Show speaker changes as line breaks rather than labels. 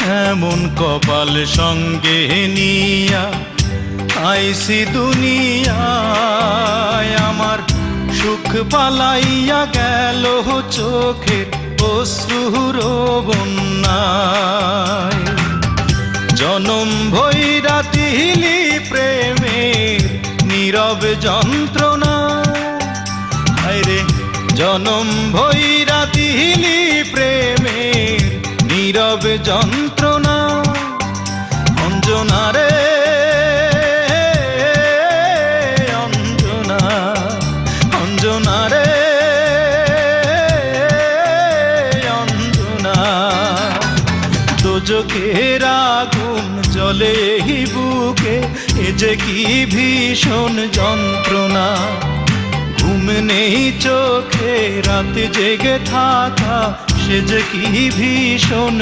এমন কপাল সঙ্গে নিয়া আইসি দুনিয়ায়, আমার সুখ পালাইয়া গেল চোখের অশ্রুর বন্যায়। জনম ভৈরা দিলি প্রেমের নীরব যন্ত্রণা, আরে জনম ভৈরা দিলি প্রেমের নীরব যন্ত্রণা। অঞ্জনা রে অঞ্জনা, অঞ্জনা রে অঞ্জনা, দোজখের আগুন জ্বলে এই বুকে, এ যে কি ভীষণ যন্ত্রণা। ঘুম নেই চোখে রাত জেগে থাকা, সে যে কি ভীষণ